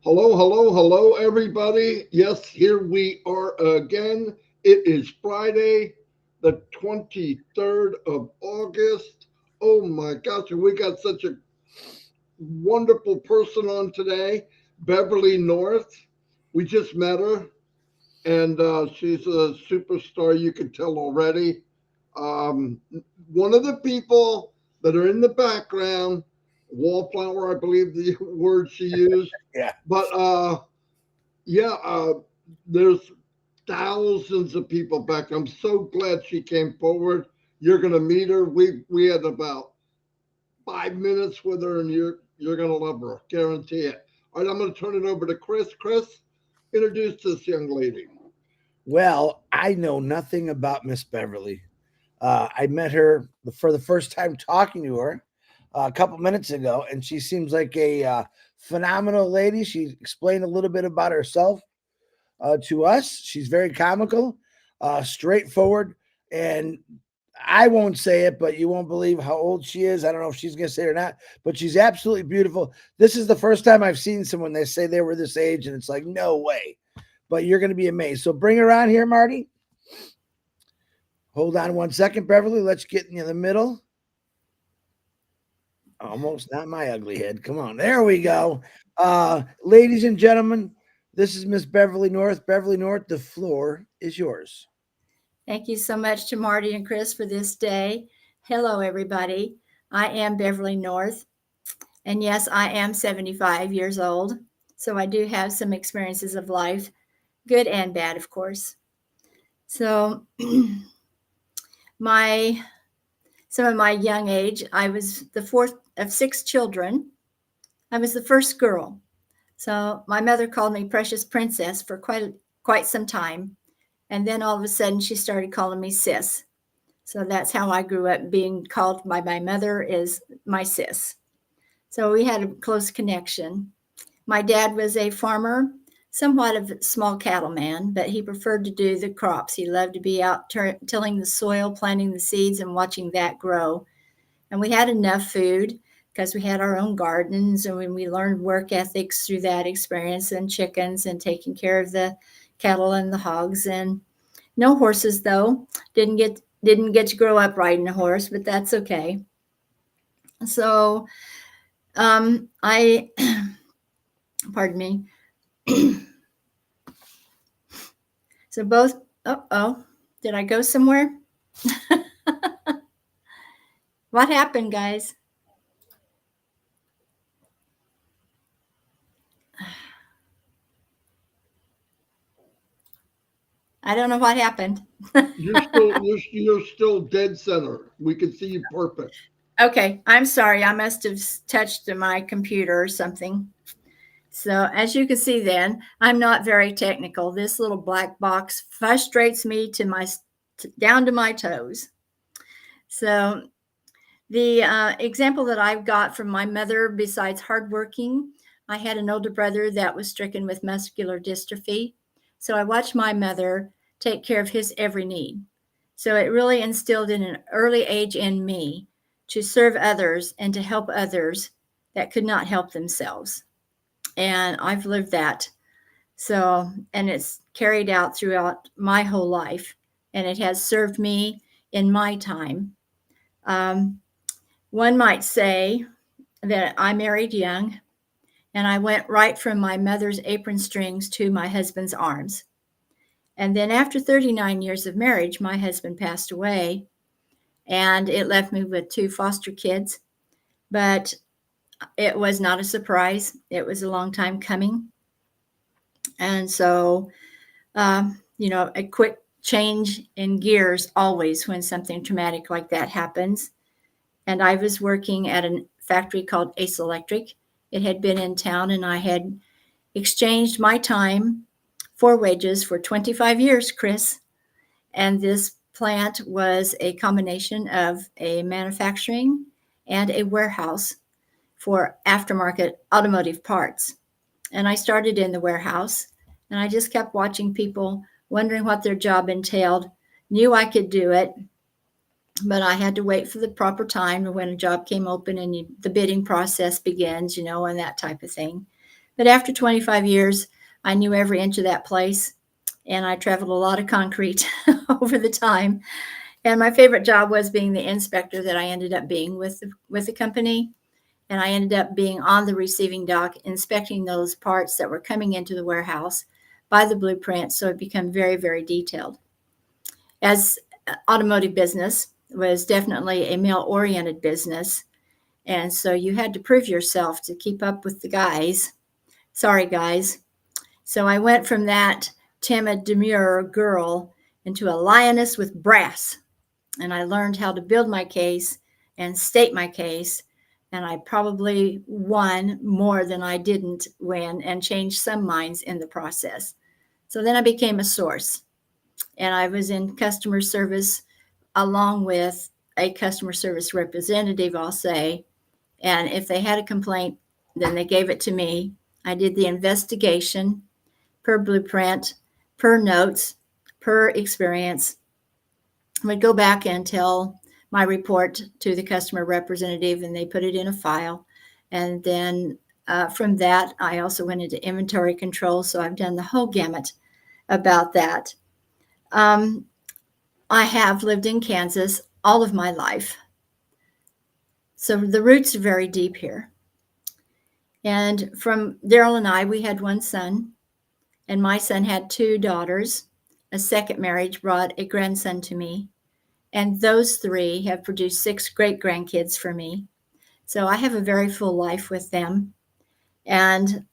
Hello, hello, hello, everybody. Yes, here we are again. It is Friday, the 23rd of August. Oh my gosh, and we got such a wonderful person on today, Beverly North. We just met her, and she's a superstar, you can tell already. Um, One of the people that are in the background, wallflower, I believe the word she used. Yeah. But yeah, there's thousands of people back. I'm so glad she came forward. You're gonna meet her. We had about 5 minutes with her, and you're gonna love her. Guarantee it. All right, I'm gonna turn it over to Chris. Chris, introduce this young lady. Well, I know nothing about Miss Beverly. I met her for the first time talking to her a couple minutes ago, and she seems like a phenomenal lady. She explained a little bit about herself to us. She's very comical, straightforward, and I won't say it, but you won't believe how old she is. I don't know if she's going to say it or not, but she's absolutely beautiful. This is the first time I've seen someone they say they were this age, and it's like, no way. But you're going to be amazed. So bring her on here, Marty. Hold on one second, Beverly. Let's get in the middle. Almost not my ugly head. Come on. There we go. Ladies and gentlemen, this is Miss Beverly North. Beverly North, the floor is yours. Thank you so much to Marty and Chris for this day. Hello, everybody. I am Beverly North. And yes, I am 75 years old. So I do have some experiences of life, good and bad, of course. So, some of my young age, I was the fourth of six children. I was the first girl. So my mother called me Precious Princess for quite some time. And then all of a sudden she started calling me sis. So that's how I grew up, being called by my mother is my sis. So we had a close connection. My dad was a farmer, somewhat of a small cattleman, but he preferred to do the crops. He loved to be out tilling the soil, planting the seeds, and watching that grow. And we had enough food because we had our own gardens, and when we learned work ethics through that experience, and chickens and taking care of the cattle and the hogs. And no horses, though. Didn't get to grow up riding a horse, but that's okay. So I pardon me. So both, did I go somewhere? What happened, guys? I don't know what happened. You're still dead center. We can see you perfect. Okay, I'm sorry. I must have touched my computer or something. So as you can see then, I'm not very technical. This little black box frustrates me down to my toes. So the example that I've got from my mother, besides hardworking, I had an older brother that was stricken with muscular dystrophy. So I watched my mother take care of his every need. So it really instilled in an early age in me to serve others and to help others that could not help themselves. And I've lived that. So, and it's carried out throughout my whole life, and it has served me in my time. Um, One might say that I married young, and I went right from my mother's apron strings to my husband's arms. And then after 39 years of marriage, my husband passed away, and it left me with two foster kids. But it was not a surprise. It was a long time coming. And so, a quick change in gears always when something traumatic like that happens. And I was working at a factory called Ace Electric. It had been in town, and I had exchanged my time for wages for 25 years, Chris. And this plant was a combination of a manufacturing and a warehouse for aftermarket automotive parts. And I started in the warehouse, and I just kept watching people, wondering what their job entailed, knew I could do it, but I had to wait for the proper time when a job came open and the bidding process begins, and that type of thing. But after 25 years, I knew every inch of that place, and I traveled a lot of concrete over the time. And my favorite job was being the inspector that I ended up being with the company. And I ended up being on the receiving dock, inspecting those parts that were coming into the warehouse by the blueprint, so it became very, very detailed. As automotive business was definitely a male-oriented business, and so you had to prove yourself to keep up with the guys. Sorry, guys. So I went from that timid, demure girl into a lioness with brass, and I learned how to build my case and state my case, and I probably won more than I didn't win and changed some minds in the process. So then I became a source, and I was in customer service along with a customer service representative, I'll say. And if they had a complaint, then they gave it to me. I did the investigation per blueprint, per notes, per experience. I would go back and tell my report to the customer representative, and they put it in a file. And then from that, I also went into inventory control. So I've done the whole gamut about that. I have lived in Kansas all of my life. So the roots are very deep here. And from Daryl and I, we had one son, and my son had two daughters. A second marriage brought a grandson to me. And those three have produced 6 great grandkids for me. So I have a very full life with them. And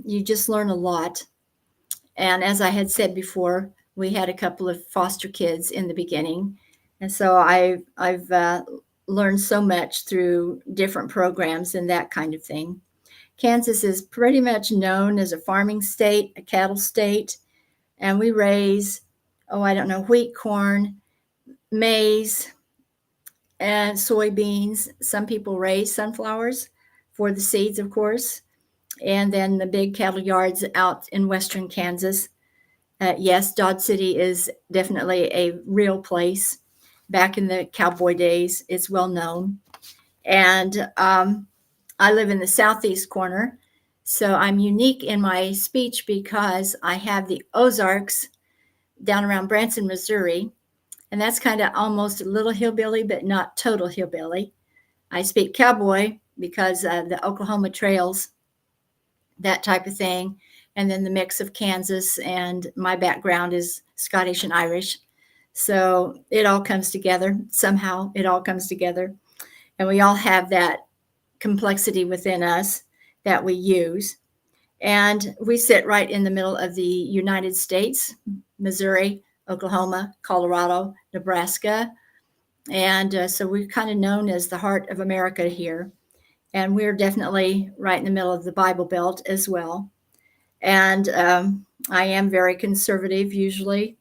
you just learn a lot. And as I had said before, we had a couple of foster kids in the beginning. And so I've learned so much through different programs and that kind of thing. Kansas is pretty much known as a farming state, a cattle state. And we raise, wheat, corn, maize, and soybeans. Some people raise sunflowers for the seeds, of course. And then the big cattle yards out in western Kansas. Yes, Dodge City is definitely a real place. Back in the cowboy days, it's well known. And I live in the southeast corner. So I'm unique in my speech because I have the Ozarks down around Branson, Missouri. And that's kind of almost a little hillbilly, but not total hillbilly. I speak cowboy because the Oklahoma trails, that type of thing. And then the mix of Kansas, and my background is Scottish and Irish. So it all comes together. Somehow it all comes together. And we all have that complexity within us that we use. And we sit right in the middle of the United States, Missouri, Oklahoma, Colorado, Nebraska. And so we're kind of known as the heart of America here. And we're definitely right in the middle of the Bible Belt as well. And I am very conservative usually.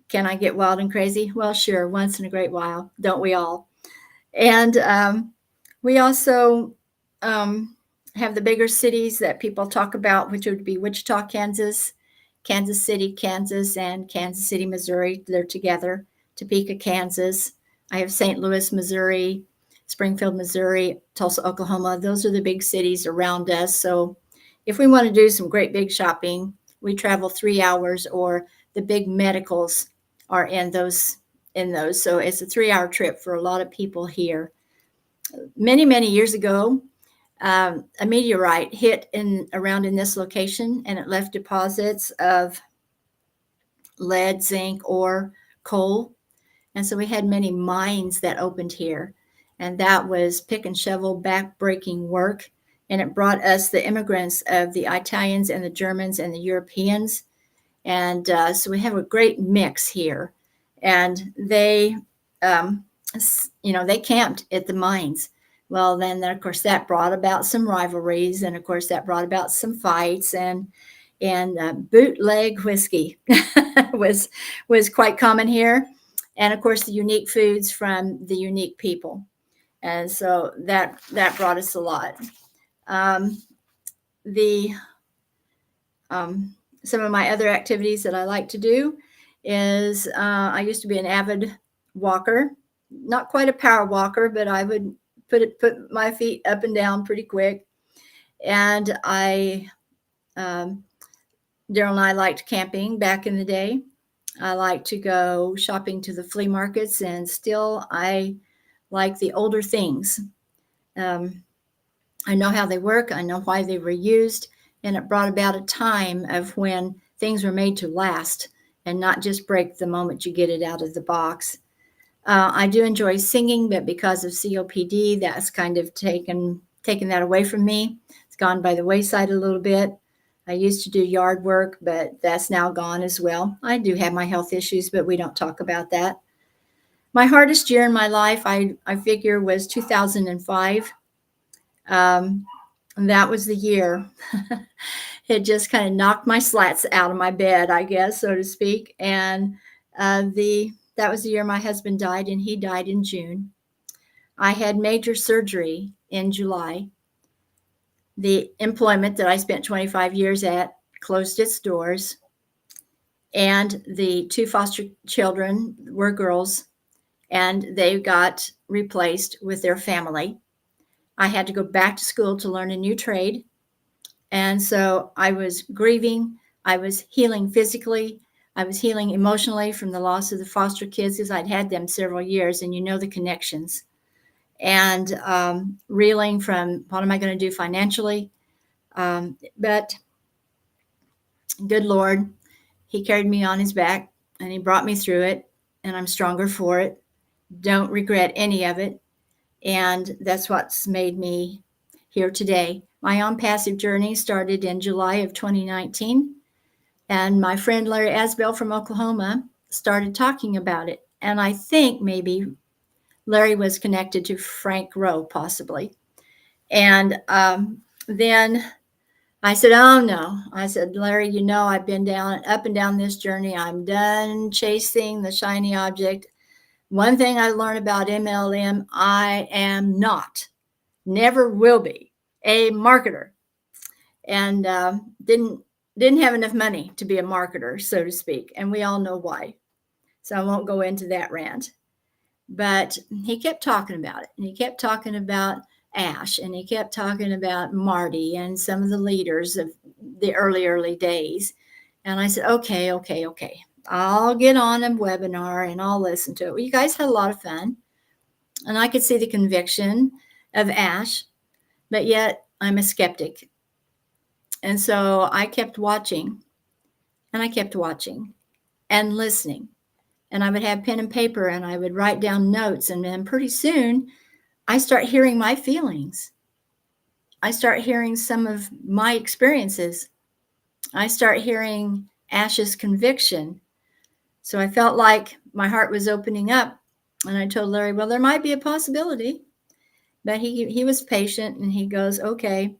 Can I get wild and crazy? Well, sure, once in a great while. Don't we all? And we also have the bigger cities that people talk about, which would be Wichita, Kansas, Kansas City, Kansas, and Kansas City, Missouri. They're together. Topeka, Kansas. I have St. Louis, Missouri, Springfield, Missouri, Tulsa, Oklahoma. Those are the big cities around us. So if we want to do some great big shopping, we travel 3 hours, or the big medicals are in those. So it's a 3-hour trip for a lot of people here. Many, many years ago, a meteorite hit around in this location, and it left deposits of lead, zinc, ore, coal. And so we had many mines that opened here, and that was pick and shovel, back-breaking work. And it brought us the immigrants of the Italians and the Germans and the Europeans. And so we have a great mix here. And they camped at the mines. Well, then, of course, that brought about some rivalries. And, of course, that brought about some fights. And bootleg whiskey was quite common here. And, of course, the unique foods from the unique people. And so that brought us a lot. Some of my other activities that I like to do is I used to be an avid walker, not quite a power walker, but I would put my feet up and down pretty quick. And I Daryl and I liked camping back in the day. I like to go shopping to the flea markets, and still I like the older things. I know how they work. I know why they were used, and it brought about a time of when things were made to last and not just break the moment you get it out of the box. I do enjoy singing, but because of COPD, that's kind of taken that away from me. It's gone by the wayside a little bit. I used to do yard work, but that's now gone as well. I do have my health issues, but we don't talk about that. My hardest year in my life, I figure, was 2005. That was the year. It just kind of knocked my slats out of my bed, I guess, so to speak. And that was the year my husband died, and he died in June. I had major surgery in July. The employment that I spent 25 years at closed its doors, and the 2 foster children were girls, and they got replaced with their family. I had to go back to school to learn a new trade. And so I was grieving. I was healing physically. I was healing emotionally from the loss of the foster kids, because I'd had them several years, and you know the connections. And reeling from what am I going to do financially? But good Lord, he carried me on his back, and he brought me through it, and I'm stronger for it. Don't regret any of it. And that's what's made me here today. My ONPASSIVE journey started in July of 2019. And my friend Larry Asbell from Oklahoma started talking about it. And I think maybe Larry was connected to Frank Rowe, possibly. And then I said, oh no. I said, Larry, you know, I've been up and down this journey. I'm done chasing the shiny object. One thing I learned about MLM, I am not, never will be, a marketer. And didn't have enough money to be a marketer, so to speak. And we all know why. So I won't go into that rant. But he kept talking about it. And he kept talking about Ash. And he kept talking about MARTY and some of the leaders of the early days. And I said, okay. I'll get on a webinar and I'll listen to it. Well, you guys had a lot of fun. And I could see the conviction of Ash. But yet I'm a skeptic. And so I kept watching, and I kept watching and listening. And I would have pen and paper, and I would write down notes. And then pretty soon I start hearing my feelings. I start hearing some of my experiences. I start hearing Ash's conviction. So I felt like my heart was opening up. And I told Larry, well, there might be a possibility. But he was patient, and he goes, okay.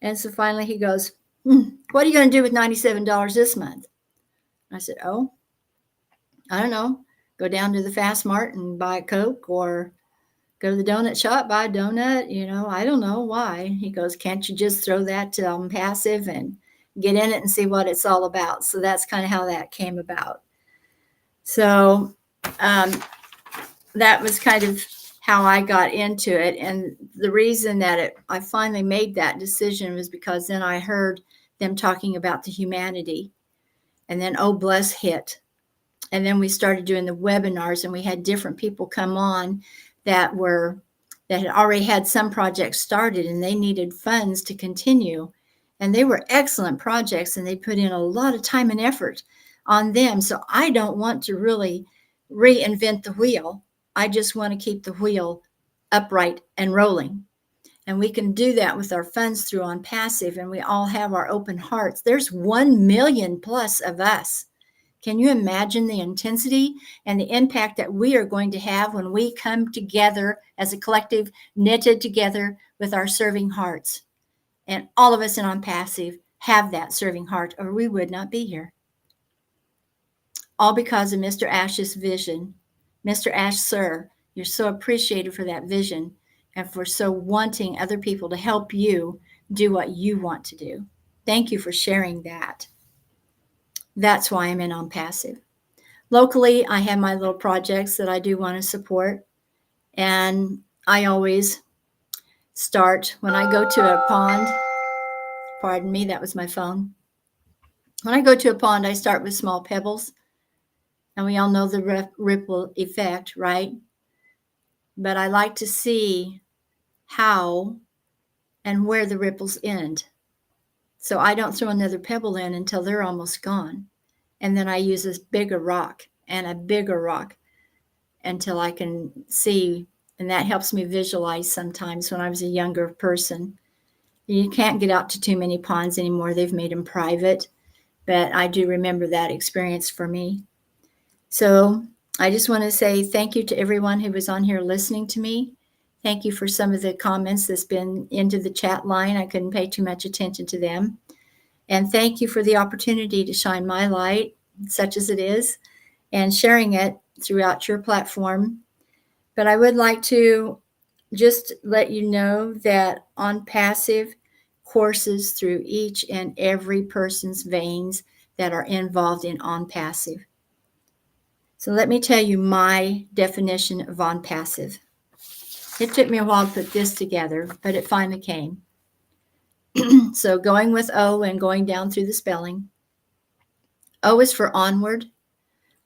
And so finally he goes, what are you going to do with $97 this month? I said, oh, I don't know. Go down to the Fast Mart and buy a Coke, or go to the donut shop, buy a donut. You know, I don't know why. He goes, can't you just throw that to ONPASSIVE and get in it and see what it's all about? So that's kind of how that came about. So that was kind of how I got into it. And the reason that I finally made that decision was because then I heard them talking about the humanity. And then Oh Bless hit. And then we started doing the webinars, and we had different people come on that had already had some projects started, and they needed funds to continue. And they were excellent projects, and they put in a lot of time and effort on them. So I don't want to really reinvent the wheel. I just want to keep the wheel upright and rolling. And we can do that with our funds through ONPASSIVE, and we all have our open hearts. There's 1 million plus of us. Can you imagine the intensity and the impact that we are going to have when we come together as a collective, knitted together with our serving hearts? And all of us in ONPASSIVE have that serving heart, or we would not be here. All because of Mr. Ash's vision. Mr. Ash, sir, you're so appreciated for that vision and for so wanting other people to help you do what you want to do. Thank you for sharing that. That's why I'm in ONPASSIVE. Locally, I have my little projects that I do want to support. And I always start when I go to a pond. Pardon me, that was my phone. When I go to a pond, I start with small pebbles, and we all know the ripple effect, right? But I like to see how and where the ripples end. So I don't throw another pebble in until they're almost gone. And then I use this bigger rock and a bigger rock until I can see. And that helps me visualize sometimes when I was a younger person. You can't get out to too many ponds anymore. They've made them private. But I do remember that experience for me. So I just want to say thank you to everyone who was on here listening to me. Thank you for some of the comments that's been into the chat line. I couldn't pay too much attention to them. And thank you for the opportunity to shine my light, such as it is, and sharing it throughout your platform. But I would like to just let you know that ONPASSIVE courses through each and every person's veins that are involved in ONPASSIVE. So let me tell you my definition of ONPASSIVE. It took me a while to put this together, but it finally came. So going with O and going down through the spelling. O is for onward.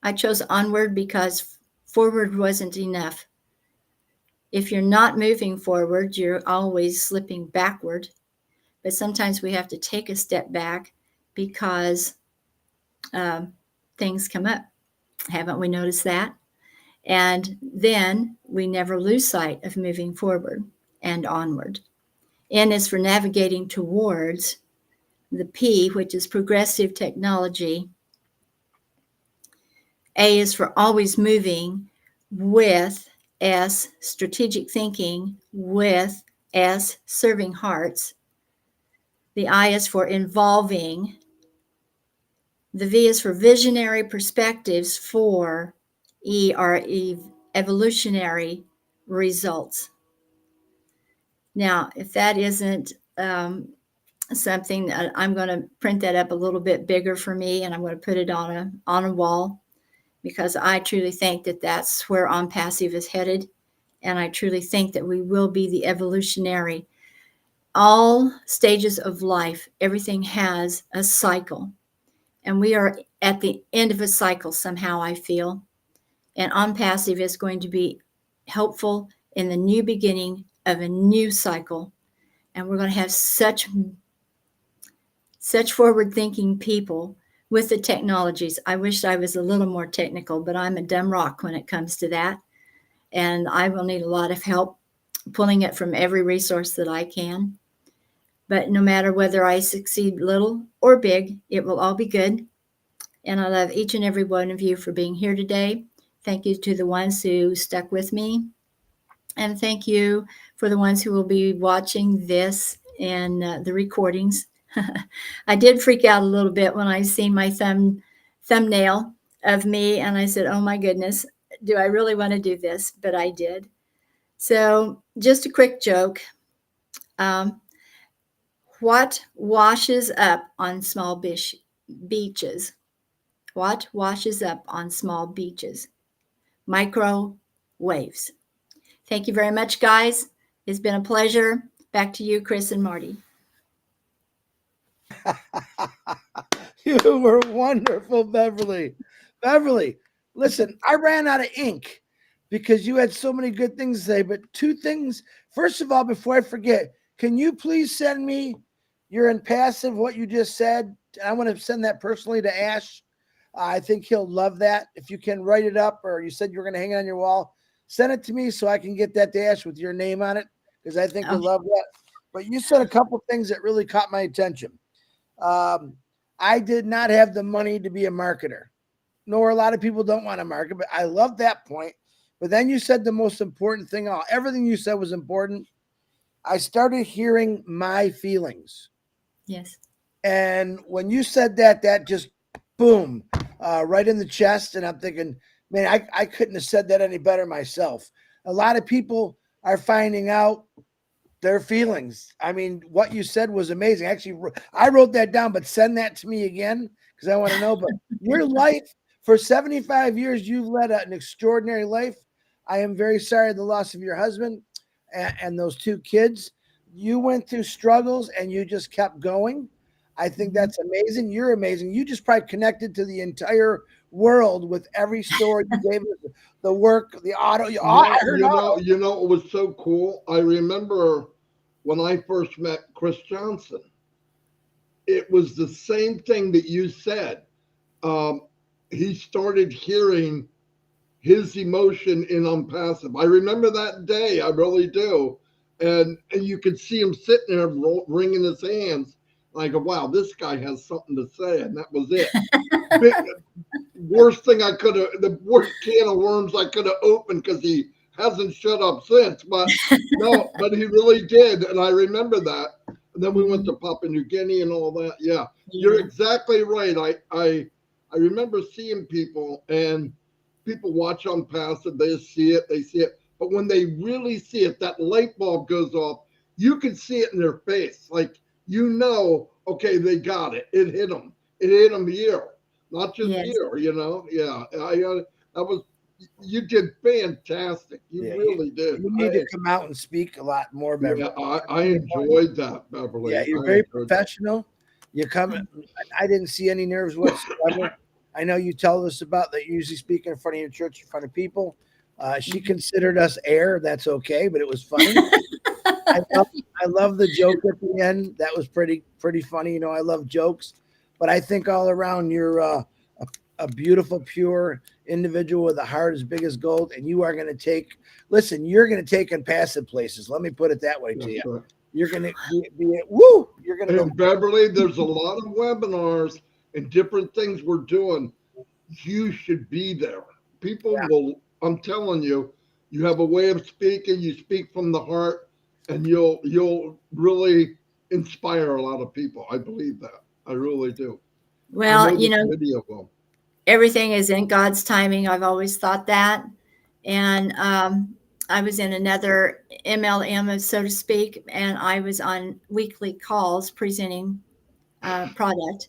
I chose onward because forward wasn't enough. If you're not moving forward, you're always slipping backward. But sometimes we have to take a step back because things come up. Haven't we noticed that? And then we never lose sight of moving forward and onward. N is for navigating towards. The P, which is progressive technology. A is for always moving. With S, strategic thinking. With S, serving hearts. The I is for involving. The V is for visionary perspectives. For E are evolutionary results. Now, if that isn't something, I'm going to print that up a little bit bigger for me, and I'm going to put it on a wall, because I truly think that that's where ONPASSIVE is headed, and I truly think that we will be the evolutionary. All stages of life, everything has a cycle, and we are at the end of a cycle somehow, I feel, and ONPASSIVE is going to be helpful in the new beginning of a new cycle, and we're going to have such forward-thinking people with the technologies. I wish I was a little more technical, but I'm a dumb rock when it comes to that, and I will need a lot of help pulling it from every resource that I can. But no matter whether I succeed little or big, it will all be good. And I love each and every one of you for being here today. Thank you to the ones who stuck with me. And thank you for the ones who will be watching this and the recordings. I did freak out a little bit when I seen my thumbnail of me, and I said, oh my goodness, do I really want to do this? But I did. So just a quick joke. What washes up on small beaches? What washes up on small beaches? Microwaves. Thank you very much, guys. It's been a pleasure. Back to you, Chris and Marty. You were wonderful, Beverly. Beverly, listen, I ran out of ink because you had so many good things to say, but two things. First of all, before I forget, can you please send me your ONPASSIVE, what you just said? I want to send that personally to Ash. I think he'll love that. If you can write it up, or you said you were going to hang it on your wall, send it to me so I can get that to Ash with your name on it, because I think he'll love that. But you said a couple things that really caught my attention. I did not have the money to be a marketer, nor a lot of people don't want to market, but I love that point. But then you said the most important thing. Everything you said was important. I started hearing my feelings. Yes. And when you said that, that just boom, right in the chest. And I'm thinking, man, I couldn't have said that any better myself. A lot of people are finding out their feelings. I mean, what you said was amazing. Actually, I wrote that down, but send that to me again, because I want to know. But your life, for 75 years, you've led an extraordinary life. I am very sorry the loss of your husband and those two kids, you went through struggles and you just kept going. I think that's amazing. You're amazing. You just probably connected to the entire world with every story you gave us, the work, the auto. I heard auto. It was so cool. I remember when I first met Chris Johnson, it was the same thing that you said. He started hearing his emotion in ONPASSIVE. I remember that day. I really do. And you could see him sitting there wringing his hands. And I go, wow, this guy has something to say. And that was it. Worst thing I could have, the worst can of worms I could have opened, because he hasn't shut up since. But no, but he really did. And I remember that. And then we went to Papua New Guinea and all that. Yeah, you're exactly right. I remember seeing people, and people watch ONPASSIVE, they see it. But when they really see it, that light bulb goes off. You can see it in their face. Like, okay, they got it. It hit them. It hit them here, not just here, Yeah, you did fantastic. You really did. You need to come out and speak a lot more, Beverly. Yeah, I enjoyed that, Beverly. Yeah, you're very professional. You come. I didn't see any nerves whatsoever. I know you tell us about that. You usually speak in front of your church, in front of people. She considered us air. That's okay, but it was funny. I love the joke at the end. That was pretty funny. I love jokes, but I think all around you're a beautiful, pure individual with a heart as big as gold, and you are going to take. Listen, you're going to take ONPASSIVE places. Let me put it that way to you. Right. You're going to be woo. You're going to go. Beverly, there's a lot of webinars and different things we're doing. You should be there. People will. I'm telling you, you have a way of speaking. You speak from the heart, and you'll really inspire a lot of people. I believe that. I really do. Well, everything is in God's timing. I've always thought that. And I was in another MLM, so to speak, and I was on weekly calls presenting product.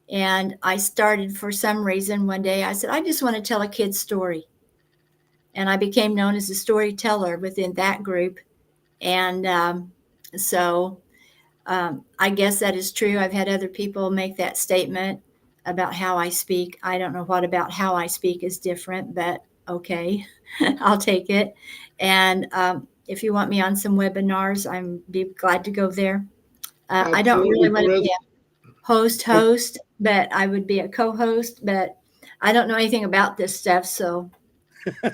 And I started, for some reason, one day, I said, I just want to tell a kid's story. And I became known as a storyteller within that group. And so I guess that is true. I've had other people make that statement about how I speak. I don't know what about how I speak is different, but okay, I'll take it. And if you want me on some webinars, I'm be glad to go there. I don't really want to be a host, but I would be a co-host, but I don't know anything about this stuff. So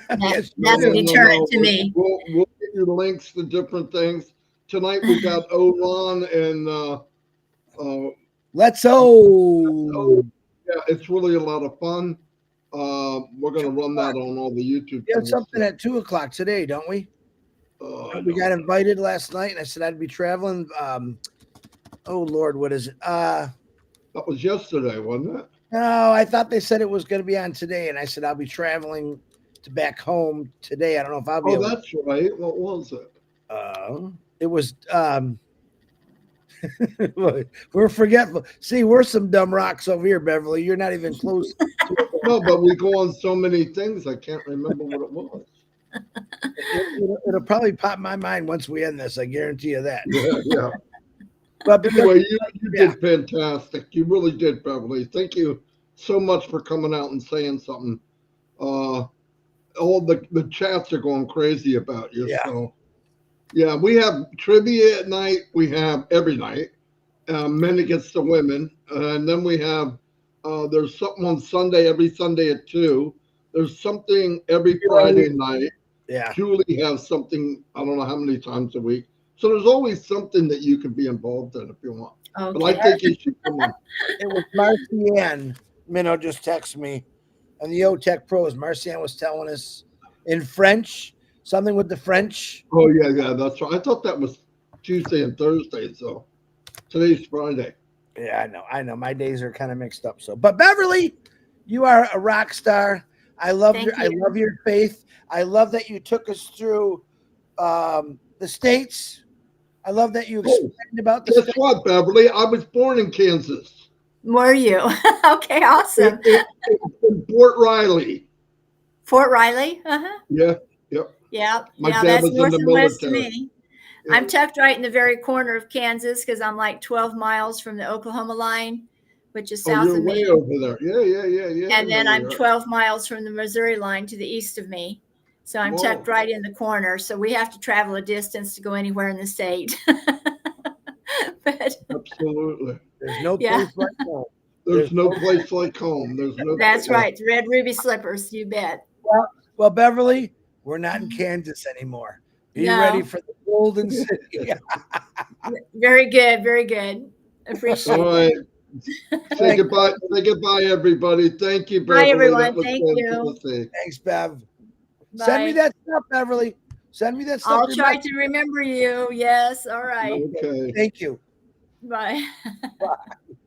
that's a deterrent to me. We'll get you links to different things. Tonight we got Oran and Let's go. Yeah, it's really a lot of fun. We're going to run that on all the YouTube. We have something at 2:00 today, don't we? We got invited last night, and I said I'd be traveling. Oh Lord, what is it? That was yesterday, wasn't it? No, I thought they said it was going to be on today, and I said I'll be traveling to back home today. I don't know if I'll be. Oh, that's right. What was it? It was. We're forgetful. See, we're some dumb rocks over here, Beverly. You're not even close. No, but we go on so many things. I can't remember what it was. It'll probably pop my mind once we end this. I guarantee you that. Yeah. But anyway, you did fantastic. You really did, Beverly. Thank you so much for coming out and saying something. All the chats are going crazy about you. Yeah. So, yeah, we have trivia at night. We have every night, men against the women, and then we have there's something on Sunday, every Sunday at 2. There's something every Friday night. Yeah. Julie has something, I don't know how many times a week. So there's always something that you can be involved in if you want. Okay. But I think you should come on. It was Marcianne. Minnow just texted me. And the OTech Pros, Marcianne was telling us in French, something with the French. Oh, yeah, that's right. I thought that was Tuesday and Thursday. So today's Friday. Yeah, I know. My days are kind of mixed up. So, but Beverly, you are a rock star. I love your faith. I love that you took us through the states. I love that you explained about the Guess what, Beverly? I was born in Kansas. Were you? Okay, awesome. In Fort Riley. Fort Riley? Uh-huh. Yeah, yep. Yeah, My dad that's was north in the and west to military. me. I'm tucked right in the very corner of Kansas because I'm like 12 miles from the Oklahoma line, which is south you're of way me. over there. Yeah. And then I'm 12 miles from the Missouri line to the east of me. So I'm tucked right in the corner. So we have to travel a distance to go anywhere in the state. But absolutely. There's no place like home. There's no place like home. There's no. That's right. The red ruby slippers, you bet. Well, Beverly, we're not in Kansas anymore. Be ready for the Golden City. Very good. Very good. Appreciate All right. it. Say goodbye. Say goodbye, everybody. Thank you, Beverly. Bye, everyone. That was Thank fantastic. Thanks, Bev. Bye. Send me that stuff, Beverly. Send me that stuff. I'll try to remember you. Yes. All right. Okay. Thank you. Bye. Bye.